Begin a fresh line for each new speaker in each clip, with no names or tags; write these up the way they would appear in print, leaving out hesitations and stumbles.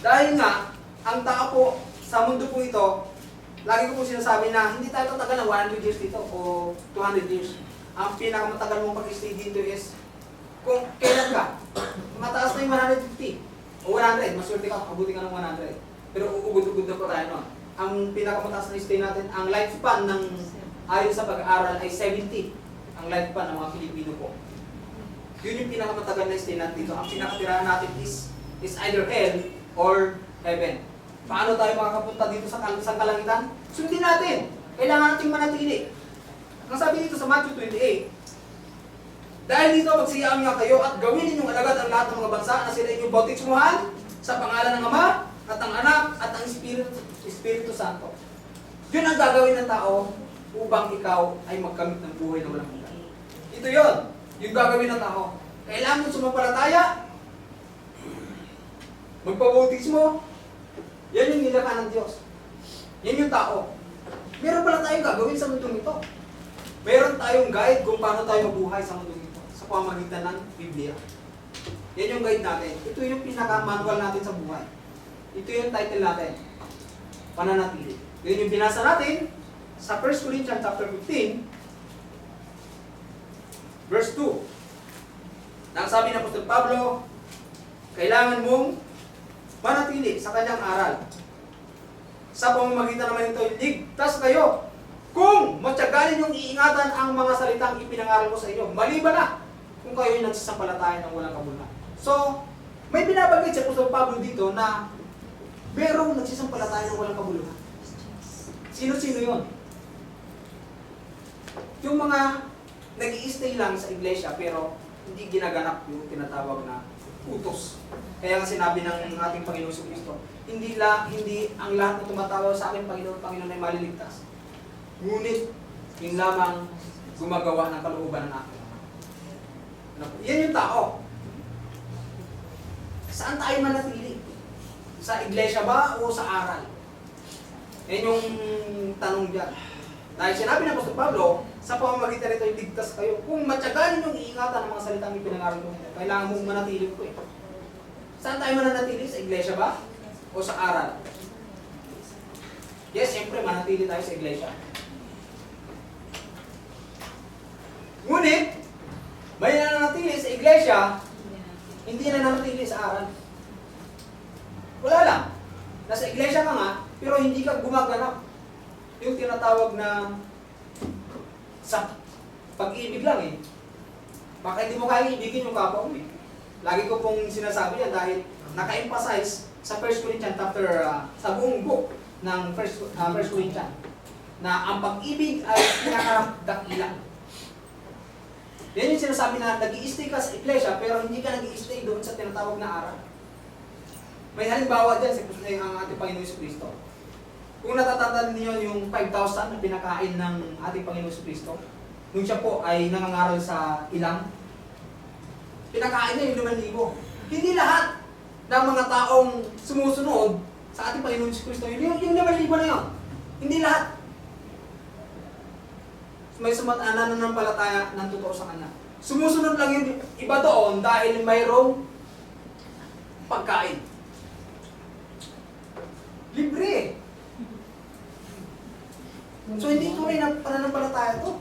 Dahil nga, ang tao po sa mundo po ito, lagi ko po sinasabi na hindi tayo tatagal ng 100 years dito o 200 years. Ang pinakamatagal mong pag-stay dito is kung kailan ka. Mataas na yung 150 o 100, maswerte ka, abuti ka ng 100. Pero uugod-ugod na po tayo nun. Ang pinakamataas na stay natin, ang lifespan ng ayon sa pag-aaral ay 70. Ang lifespan ng mga Pilipino po. Yun yung pinakamatagal na stay natin dito. Ang pinakatirahan natin is either hell or heaven. Paano tayo makakapunta dito sa kalangitan? Sundin natin. Kailangan nating manatili. Ang sabi dito sa Matthew 28, dahil dito magsiyaan nga kayo at gawin ninyong alagad ang lahat ng mga bansa na sila inyong bautismuhan sa pangalan ng Ama at ang Anak at ang Espiritu Santo. Yun ang gagawin ng tao upang ikaw ay magkamit ng buhay na walang hanggan. Ito yun. Yung gagawin ng tao. Kailangan mo sumampalataya, magpabautismo, yan yung nilikha ng Diyos. Yan yung tao. Meron pala tayong gagawin sa mundong ito. Meron tayong guide kung paano tayo mabuhay sa mundong ito sa pamamagitan ng Biblia. Yan yung guide natin. Ito yung pinaka-manual natin sa buhay. Ito yung title natin. Pananatili. Yan yung binasa natin sa 1 Corinthians chapter 15, verse 2. Nang sabi ng Apostol Pablo, kailangan mong manatili sa kanyang aral. Sa pamamagitan naman ito, ligtas kayo kung matyagalin yung iingatan ang mga salitang ipinangaral ko sa inyo. Maliban na kung kayo yung nagsasampalataya ng walang kabuluhan. So, may binabanggit si Apostol Pablo dito na merong nagsasampalataya ng walang kabuluhan. Sino-sino yun? Yung mga nag-i-stay lang sa iglesia pero hindi ginaganap yung tinatawag na utos. Kaya nga sinabi ng ating Panginoon sa Kristo, hindi ang lahat na tumatawag sa akin, Panginoon ay maliligtas. Ngunit, yung lamang gumagawa ng kalooban ng aking Ama. Yan yung tao. Saan tayo manatili? Sa iglesia ba o sa aral? Yan yung tanong dyan. Dahil sinabi ng Apostol Pablo, sa pamamagitan nito yung ligtas kayo. Kung matyagalin yung iingatan ng mga salitang ipinangaral ko, kailangan mong manatili ko eh. Saan tayo mananatili? Sa iglesia ba? O sa aral? Yes, siyempre manatili tayo sa iglesia. Ngunit, may nananatili sa iglesia, hindi nananatili sa aral. Wala lang. Nasa iglesia ka nga, pero hindi ka gumaganap. Yung tinatawag na sa pag-ibig lang eh. Baka hindi mo kaya ibigin yung kapwa mo eh. Lagi ko pong sinasabi yan dahil naka-emphasize sa 1 Corinthians chapter, sa buong book ng 1 Corinthians na ang pag-ibig ay pinakadakila. Yan yung sinasabi na nag-i-stay ka sa iglesia pero hindi ka nag-i-stay doon sa tinatawag na aral. May halimbawa dyan sa ang ating Panginoon Kristo. Kung natatandaan niyo yung 5,000 na pinakain ng ating Panginoon Kristo, nung siya po ay nangangaral sa ilang, pinakain niya yung 5,000. Hindi lahat ng mga taong sumusunod sa ating Panginoon Kristo, yung 5,000 na yun. Hindi lahat. May nananampalataya ng totoo sa Kanya. Sumusunod lang yung iba doon dahil mayroong pagkain. Libre. So hindi tunay na pananampalataya ito.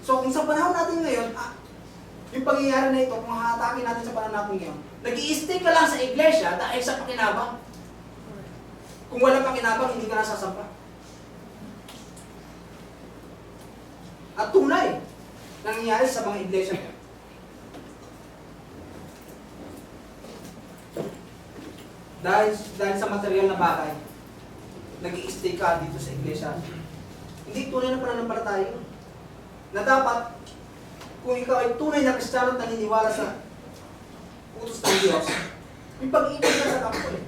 So kung sa panahon natin ngayon, yung pangyayari na ito, kung hahatakin natin sa panahon natin ngayon, nag-i-stay ka lang sa iglesia dahil sa pakinabang. Kung walang pakinabang, hindi ka nasasampa. At tunay, nangyayari sa mga iglesia. Dahil sa material na bagay, nag-i-stay ka dito sa iglesia. Hindi tunay na pananampalataya yun. Na dapat, kung ikaw ay tunay na Kristiyano at naniniwala sa utos ng Diyos, may pag-ibig na sa kapwa eh.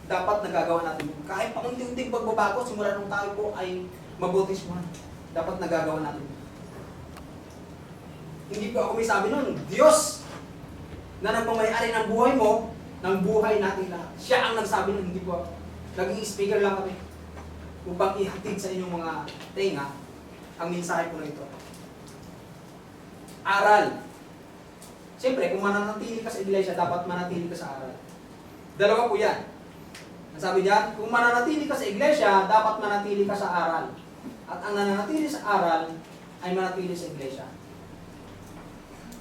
Dapat nagagawa natin. Kahit pa unti-unting pagbabago, simula nung tayo po ay mabautismuhan. Dapat nagagawa natin. Hindi po ako may sabi nun, Diyos na nagmamayari ng buhay mo, ng buhay natin lahat. Siya ang nagsabi nun, hindi po ako. Naging speaker lang kami upang ihatid sa inyong mga tenga ang mensahe po na ito. Aral. Siyempre, kung mananatili ka sa iglesia, dapat manatili ka sa aral. Dalawa po yan. Ang sabi diyan, kung mananatili ka sa iglesia, dapat manatili ka sa aral. At ang nananatili sa aral ay manatili sa iglesia.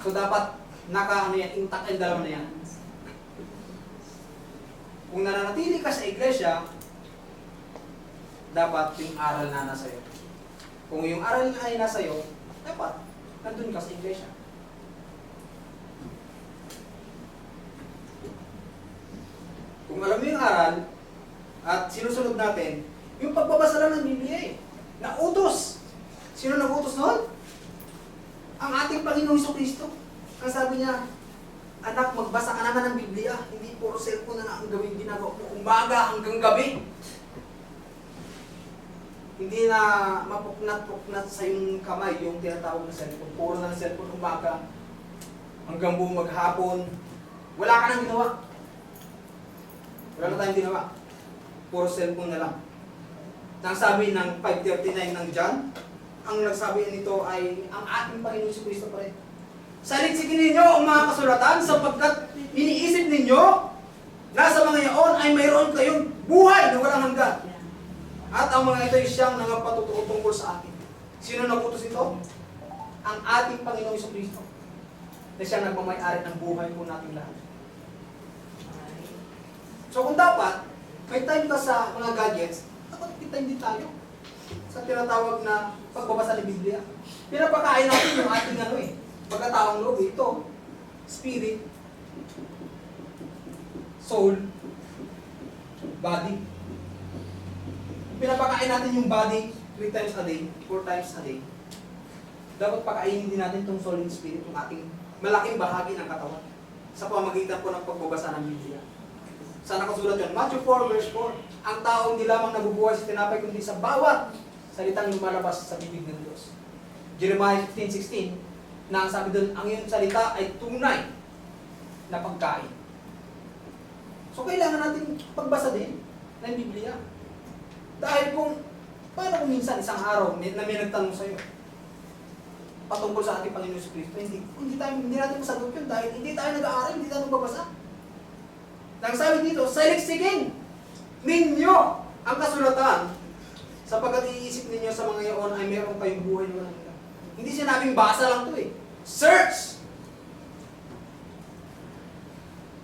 So dapat intact ang dalawa na yan. Kung nananatili ka sa iglesia, dapat yung aral na nasa iyo. Kung yung aral na ay nasa iyo, dapat nandun ka sa iglesia. Kung alam mo yung aral, at sinusunod natin, yung pagbabasa lang ng Biblia eh. Nautos. Sino nag-utos noon? Ang ating Panginoong Jesucristo. Ang sabi niya, anak, magbasa ka naman ng Biblia. Hindi puro cellphone na ang gawin ginagawa mo. Umaga hanggang gabi. Hindi na mapuknat-puknat sa yung kamay, yung tinatawag na cellphone. Puro na cellphone umaga hanggang buong maghapon. Wala ka nang ginawa. Wala na tayong ginawa. Puro cellphone na lang. Nang sabi ng 5:39 ng John, ang nagsabi nito ay ang ating Panginoon Jesucristo pa rin. Saliksikin ninyo ang mga kasulatan sapagkat iniisip ninyo na sa mga yaon ay mayroon kayong buhay na walang hanggan. At ang mga ito ay siyang nangapatutuo tungkol sa akin. Sino nagutos ito? Ang ating Panginoong Jesucristo. Na siya nagmamay-ari ng buhay po natin lahat. So kung dapat, may time ka sa mga gadgets, dapat may time din tayo sa tinatawag na pagbabasa ng Biblia. Pinapakain natin yung ating pagkataong loob. Ito, spirit, soul, body. Pinapakain natin yung body 3 times a day, 4 times a day. Dapat pakainin din natin itong soul and spirit, yung ating malaking bahagi ng katawan sa pamagitan po ng pagbabasa ng Biblia. Saan nakasulat yun? Matthew 4 verse 4. Ang tao hindi lamang nabubuhay sa tinapay kundi sa bawat salitang lumalabas sa bibig ng Diyos. Jeremiah 15:16 na ang sabi doon, ang iyong salita ay tunay na pagkain. So kailangan natin pagbasa din ng Biblia. Dahil paano kung minsan isang araw na may nagtanong sa'yo patungkol sa ating Panginoon Jesucristo, hindi natin masagot yun dahil hindi tayo nag-aaral, hindi tayo magbabasa. Nang sabi dito, saliksikin ninyo ang kasulatan sapagkat iisip ninyo sa mga yaon ay meron kayong buhay na walang hanggan. Hindi sinabing basa lang to eh. Search!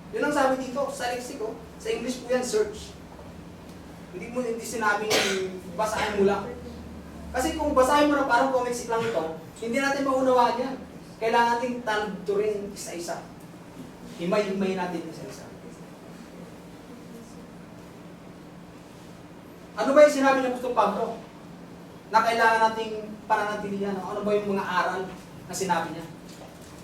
Yun ang sabi dito, saliksik oh. Sa English po yan, search. Hindi sinabing basahin mo lang. Kasi kung basahin mo na parang comics lang ito, hindi natin maunawaan yan. Kailangan natin tandurin isa-isa. Himay-himay natin isa-isa. Ano ba yung sinabi ng Apostol Pablo? Na kailangan nating pananatilihan. Ano ba yung mga aral na sinabi niya?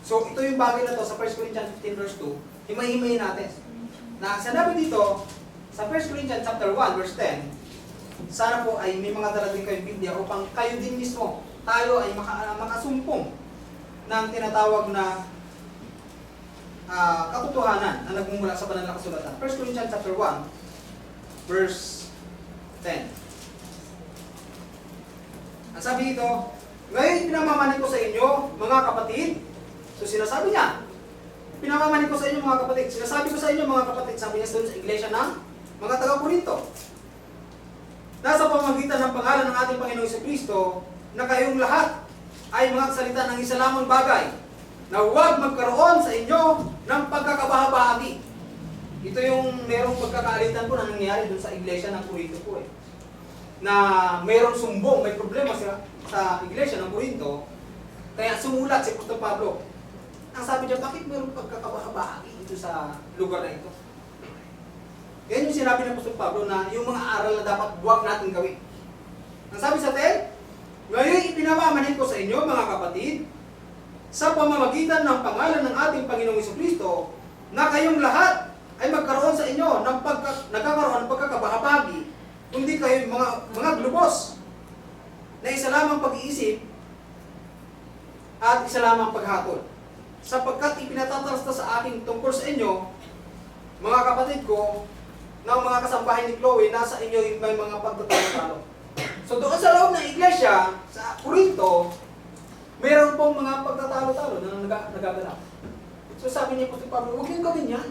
So, ito yung bagay na to sa 1 Corinthians 15 verse 2. Himay-himayin natin. Na sinabi dito, sa 1 Corinthians chapter 1 verse 10, sana po ay may mga darating kayong Biblia upang kayo din mismo, tayo ay makasumpong ng tinatawag na katotohanan na nagmumula sa banal na kasulatan. 1 Corinthians chapter 1 verse 10. Ang sabi dito, ngayon pinamamanin ko sa inyo, mga kapatid. So sinasabi niya, pinamamanin ko sa inyo mga kapatid. Sinasabi ko sa inyo mga kapatid, sabi niya doon sa iglesia ng mga taga-Korinto. Nasa pamamagitan ng pangalan ng ating Panginoong Jesucristo, na kayong lahat ay mga salita ng isa lamang bagay, na huwag magkaroon sa inyo ng pagkakabahabahagi. Ito yung merong pagkakaalitan po na nangyayari dun sa iglesia ng Corinto po eh. Na merong sumbong, may problema sa iglesia ng Corinto, kaya sumulat si Apostol Pablo. Ang sabi niya, bakit merong pagkakabahabahagi dito sa lugar na ito? Yan yung sinabi ng Apostol Pablo na yung mga aral na dapat huwag natin gawin. Ang sabi sa atin, ngayon ipinamamanin ko sa inyo mga kapatid, sa pamamagitan ng pangalan ng ating Panginoong Jesucristo, na kayong lahat ay magkaroon sa inyo ng nagkakaroon ng pagkakabahabagi, kundi kayo mga globos na isa lamang pag-iisip at isa lamang paghatol. Sapagkat ipinatatalasta sa akin tungkol sa inyo, mga kapatid ko, na mga kasambahay ni Chloe, nasa inyo yung may mga pagtatalo-talo. So doon sa loob ng iglesia, sa Corinto, mayroon pong mga pagtatalo-talo na nagaganap. So So sabi ni Apostol Pablo, huwag niyong gawin yan.